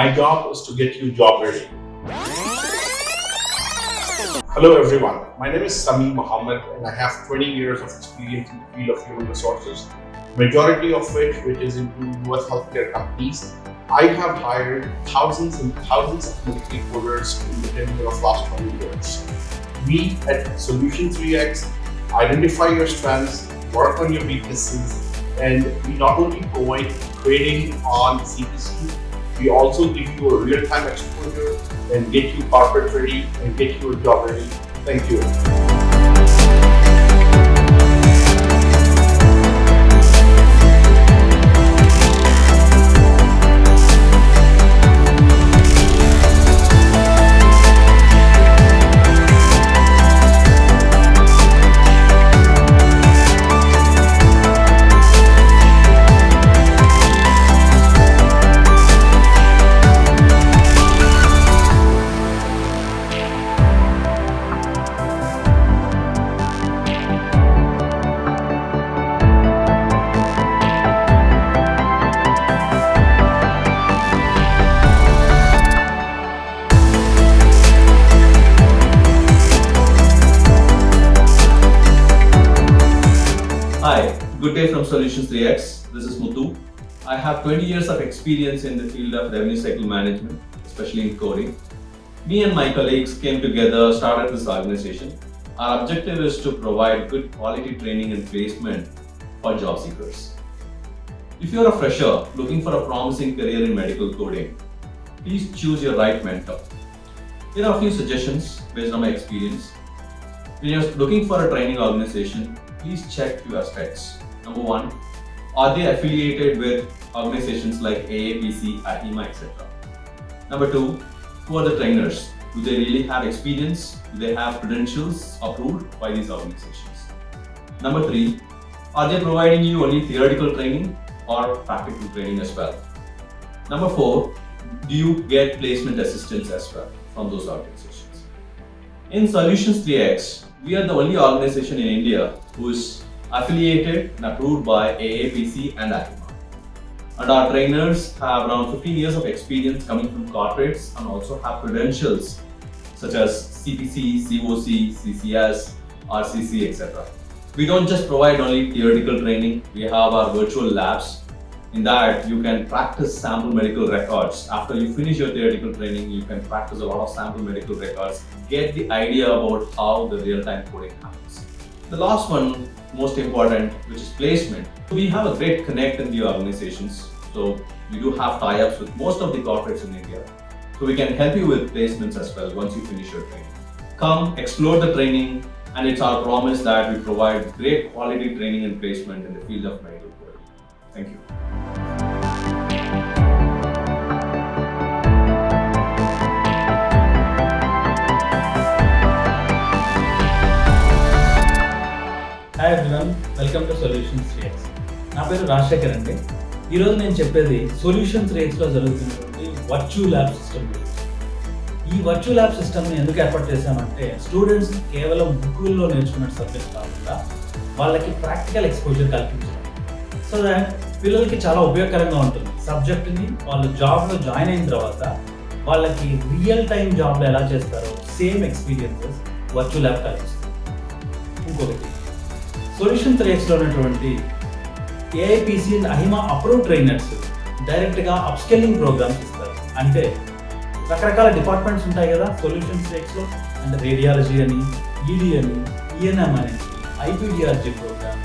My job is to get you job ready. Hello everyone, my name is Sami Mohammed and I have 20 years of experience in the field of human resources, majority of which is into US healthcare companies. I have hired thousands and thousands of military coders in the tenure of last 20 years. We at Solution 3X identify your strengths, work on your weaknesses, and we not only provide training on CPC, we also give you a real-time exposure and get you corporate ready and get you a job ready. Thank you. Hi, good day from Solutions 3X. This is Muthu. I have 20 years of experience in the field of revenue cycle management, especially in coding. Me and my colleagues came together, started this organization. Our objective is to provide good quality training and placement for job seekers. If you're a fresher looking for a promising career in medical coding, please choose your right mentor. Here are a few suggestions based on my experience. When you're looking for a training organization, please check your specs. Number one, are they affiliated with organizations like AAPC, AHIMA, etc.? Number two, who are the trainers? Do they really have experience? Do they have credentials approved by these organizations? Number three, are they providing you only theoretical training or practical training as well? Number four, do you get placement assistance as well from those organizations? In Solutions 3X, we are the only organization in India who is affiliated and approved by AAPC and AHIMA. And our trainers have around 15 years of experience coming from corporates and also have credentials such as CPC, COC, CCS, RCC, etc. We don't just provide only theoretical training, we have our virtual labs. In that, you can practice sample medical records. After you finish your theoretical training, you can practice a lot of sample medical records, get the idea about how the real-time coding happens. The last one, most important, which is placement. We have a great connect in the organizations. So we do have tie-ups with most of the corporates in India. So we can help you with placements as well once you finish your training. Come, explore the training, and it's our promise that we provide great quality training and placement in the field of medical coding. Thank you. Hi everyone, welcome to solutions 3X. నా పేరు రాజశేఖర్ అండి. ఈరోజు నేను చెప్పేది solution 3Xలో జరుగుతున్నటువంటి virtual lab system గురించి. ఈ virtual lab సిస్టమ్ని ఎందుకు ఏర్పాటు చేశామంటే స్టూడెంట్స్ కేవలం బుక్కుల్లో నేర్చుకున్న సబ్జెక్ట్ కాకుండా వాళ్ళకి ప్రాక్టికల్ ఎక్స్పోజర్ కల్పించడం. సో దాట్ పిల్లలకి చాలా ఉపయోగకరంగా ఉంటుంది. సబ్జెక్ట్ని వాళ్ళు జాబ్లో జాయిన్ అయిన తర్వాత వాళ్ళకి రియల్ టైం జాబ్లో ఎలా చేస్తారో సేమ్ ఎక్స్పీరియన్సెస్ వర్చువల్ ల్యాబ్ కల్పిస్తుంది. ఇంకొకటి, సొల్యూషన్ 3Xలో ఉన్నటువంటి ఏఐపిసి అండ్ అహిమా అప్రూవ్ ట్రైనర్స్ డైరెక్ట్గా అప్స్కిల్లింగ్ ప్రోగ్రామ్స్ ఇస్తారు. అంటే రకరకాల డిపార్ట్మెంట్స్ ఉంటాయి కదా సొల్యూషన్ 3Xలో, అంటే రేడియాలజీ అని, ఈడీ అని, ఈఎన్ఎం అని, ఐపీడిఆర్జీ ప్రోగ్రామ్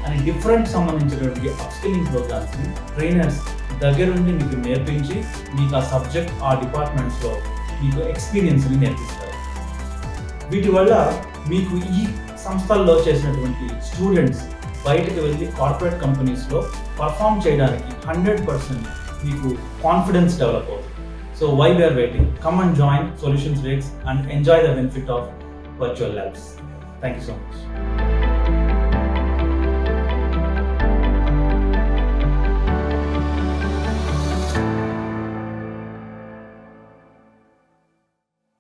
అని డిఫరెంట్ సంబంధించినటువంటి అప్స్కిల్లింగ్ ప్రోగ్రామ్స్ని ట్రైనర్స్ దగ్గరుండి మీకు నేర్పించి మీకు ఆ సబ్జెక్ట్ ఆ డిపార్ట్మెంట్స్లో మీకు ఎక్స్పీరియన్స్ని నేర్పిస్తారు. వీటి వల్ల మీకు ఈ సంస్థల్లో చేసినటువంటి స్టూడెంట్స్ బయటకు వెళ్ళి కార్పొరేట్ కంపెనీస్లో పర్ఫామ్ చేయడానికి 100% మీకు కాన్ఫిడెన్స్ డెవలప్ అవుతుంది. So why we're waiting, come and join Solutions 3X and enjoy the benefit of virtual labs. Thank you so much.